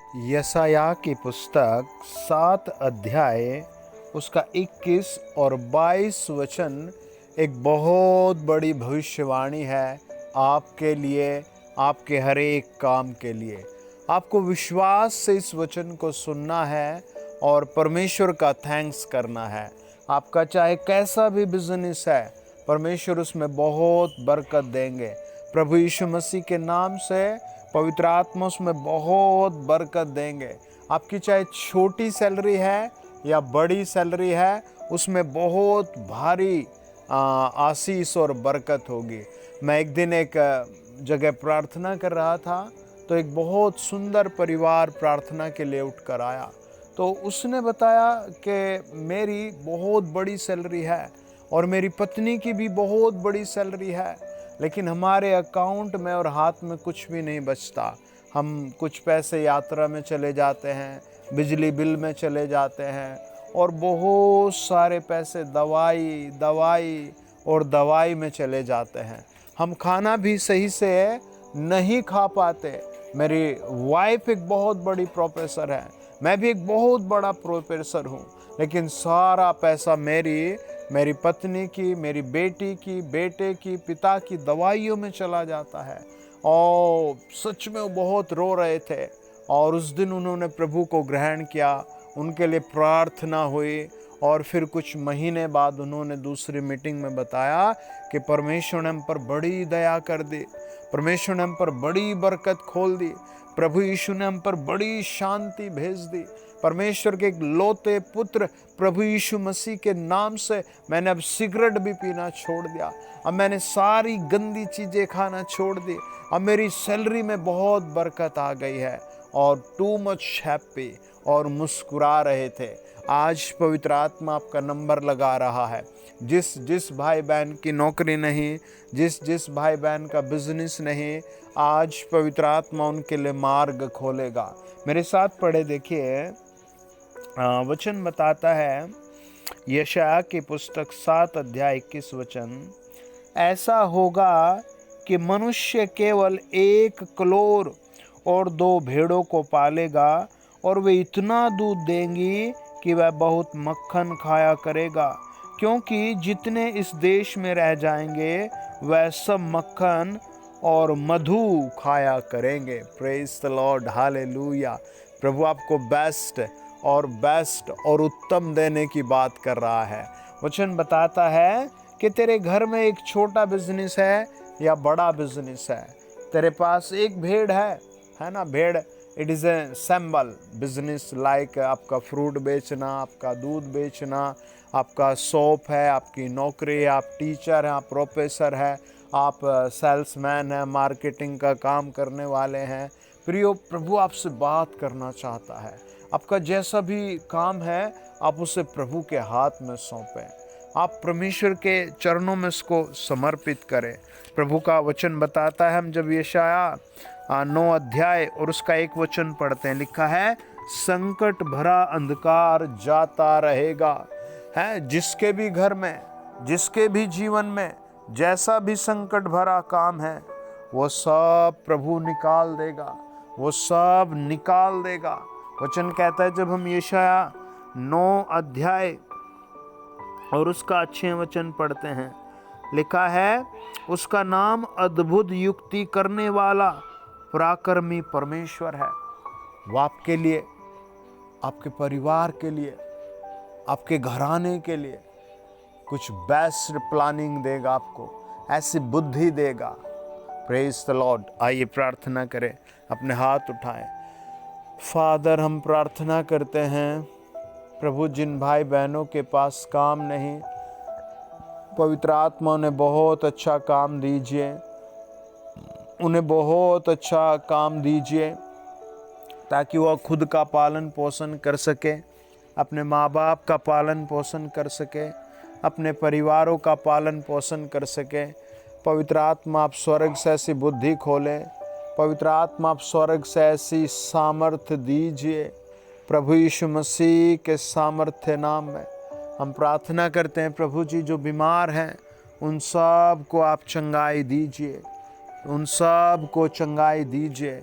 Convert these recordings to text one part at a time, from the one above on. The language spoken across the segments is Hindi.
यशायाह की पुस्तक 7 अध्याय उसका 21 और 22 वचन एक बहुत बड़ी भविष्यवाणी है आपके लिए, आपके हर एक काम के लिए। आपको विश्वास से इस वचन को सुनना है और परमेश्वर का थैंक्स करना है। आपका चाहे कैसा भी बिजनेस है, परमेश्वर उसमें बहुत बरकत देंगे। प्रभु यीशु मसीह के नाम से पवित्र आत्मा उसमें बहुत बरकत देंगे। आपकी चाहे छोटी सैलरी है या बड़ी सैलरी है, उसमें बहुत भारी आशीष और बरकत होगी। मैं एक दिन एक जगह प्रार्थना कर रहा था, तो एक बहुत सुंदर परिवार प्रार्थना के लिए उठ कर आया। तो उसने बताया कि मेरी बहुत बड़ी सैलरी है और मेरी पत्नी की भी बहुत बड़ी सैलरी है, लेकिन हमारे अकाउंट में और हाथ में कुछ भी नहीं बचता। हम कुछ पैसे यात्रा में चले जाते हैं, बिजली बिल में चले जाते हैं, और बहुत सारे पैसे दवाई में चले जाते हैं। हम खाना भी सही से नहीं खा पाते। मेरी वाइफ एक बहुत बड़ी प्रोफेसर है, मैं भी एक बहुत बड़ा प्रोफेसर हूँ, लेकिन सारा पैसा मेरी पत्नी की, मेरी बेटी की, बेटे की, पिता की दवाइयों में चला जाता है। और सच में वो बहुत रो रहे थे, और उस दिन उन्होंने प्रभु को ग्रहण किया, उनके लिए प्रार्थना हुई, और फिर कुछ महीने बाद उन्होंने दूसरी मीटिंग में बताया कि परमेश्वर ने हम पर बड़ी दया कर दी, परमेश्वर ने हम पर बड़ी बरकत खोल दी, प्रभु यीशु ने हम पर बड़ी शांति भेज दी। परमेश्वर के एक लौते पुत्र प्रभु यीशु मसीह के नाम से मैंने अब सिगरेट भी पीना छोड़ दिया, अब मैंने सारी गंदी चीज़ें खाना छोड़ दी, अब मेरी सैलरी में बहुत बरकत आ गई है। और टू मच हैप्पी, और मुस्कुरा रहे थे। आज पवित्र आत्मा आपका नंबर लगा रहा है। जिस जिस भाई बहन की नौकरी नहीं, जिस जिस भाई बहन का बिजनेस नहीं, आज पवित्र आत्मा उनके लिए मार्ग खोलेगा। मेरे साथ पढ़े देखिए, वचन बताता है यशायाह की पुस्तक 7 अध्याय 21 वचन, ऐसा होगा कि मनुष्य केवल एक कलोर और 2 भेड़ों को पालेगा, और वे इतना दूध देंगी कि वह बहुत मक्खन खाया करेगा, क्योंकि जितने इस देश में रह जाएंगे वह सब मक्खन और मधु खाया करेंगे। Praise the lord, hallelujah. प्रभु आपको बेस्ट और उत्तम देने की बात कर रहा है। वचन बताता है कि तेरे घर में एक छोटा बिजनेस है या बड़ा बिजनेस है, तेरे पास एक भेड़ है ना। भेड़ it is a symbol business, like आपका फ्रूट बेचना, आपका दूध बेचना, आपका शॉप है, आपकी नौकरी है, आप टीचर हैं, आप प्रोफेसर हैं, आप सेल्समैन हैं, मार्केटिंग का काम करने वाले हैं। प्रियो, प्रभु आपसे बात करना चाहता है। आपका जैसा भी काम है, आप उसे प्रभु के हाथ में सौंपें, आप परमेश्वर के चरणों में इसको समर्पित करें। प्रभु का वचन बताता है, हम जब यशायाह 9 अध्याय और उसका 1 वचन पढ़ते हैं, लिखा है, संकट भरा अंधकार जाता रहेगा। है जिसके भी घर में, जिसके भी जीवन में जैसा भी संकट भरा काम है, वो सब प्रभु निकाल देगा, वो सब निकाल देगा। वचन कहता है, जब हम यशायाह 9 अध्याय और उसका 6 वचन पढ़ते हैं, लिखा है, उसका नाम अद्भुत युक्ति करने वाला पराक्रमी परमेश्वर है। वो आपके लिए, आपके परिवार के लिए, आपके घराने के लिए कुछ बेस्ट प्लानिंग देगा, आपको ऐसी बुद्धि देगा। Praise the Lord. आइए प्रार्थना करें, अपने हाथ उठाएं। फादर, हम प्रार्थना करते हैं प्रभु, जिन भाई बहनों के पास काम नहीं, पवित्र आत्मा ने बहुत अच्छा काम दीजिए, उन्हें बहुत अच्छा काम दीजिए, ताकि वह खुद का पालन पोषण कर सके, अपने माँ बाप का पालन पोषण कर सके, अपने परिवारों का पालन पोषण कर सके। पवित्र आत्मा, आप स्वर्ग से ऐसी बुद्धि खोलें, पवित्र आत्मा आप स्वर्ग से ऐसी सामर्थ्य दीजिए। प्रभु यीशु मसीह के सामर्थ्य नाम में हम प्रार्थना करते हैं। प्रभु जी, जो बीमार हैं उन सब को आप चंगाई दीजिए, उन सब को चंगाई दीजिए,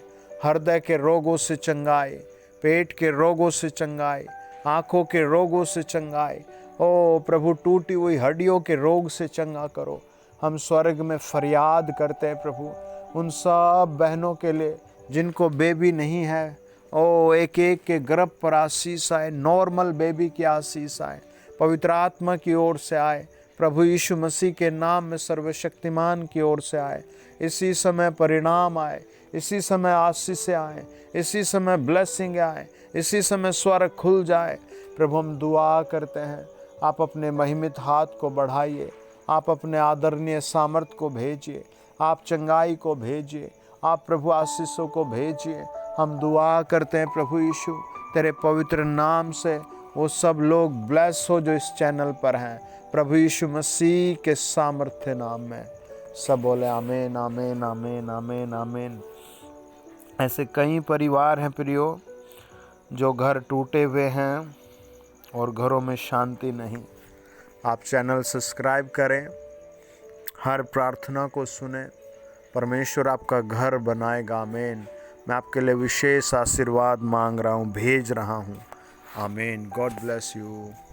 हृदय के रोगों से चंगाई, पेट के रोगों से चंगाई, आँखों के रोगों से चंगाई। ओ प्रभु, टूटी हुई हड्डियों के रोग से चंगा करो। हम स्वर्ग में फरियाद करते हैं प्रभु उन सब बहनों के लिए जिनको बेबी नहीं है। ओ एक एक के गर्भ पर आशीष आए, नॉर्मल बेबी की आशीष आए, पवित्र आत्मा की ओर से आए, प्रभु यीशु मसीह के नाम में सर्वशक्तिमान की ओर से आए। इसी समय परिणाम आए, इसी समय आशीष आए, इसी समय ब्लेसिंग आए, इसी समय स्वर्ग खुल जाए। प्रभु हम दुआ करते हैं, आप अपने महिमित हाथ को बढ़ाइए, आप अपने आदरणीय सामर्थ को भेजिए, आप चंगाई को भेजिए, आप प्रभु आशीषों को भेजिए। हम दुआ करते हैं प्रभु यीशु तेरे पवित्र नाम से वो सब लोग ब्लेस हो जो इस चैनल पर हैं, प्रभु यीशु मसीह के सामर्थ्य नाम में। सब बोले आमीन आमीन आमीन आमीन आमीन। ऐसे कई परिवार हैं प्रियो जो घर टूटे हुए हैं और घरों में शांति नहीं। आप चैनल सब्सक्राइब करें, हर प्रार्थना को सुने, परमेश्वर आपका घर बनाएगा। आमीन। मैं आपके लिए विशेष आशीर्वाद मांग रहा हूँ, भेज रहा हूँ। आमीन। God bless you.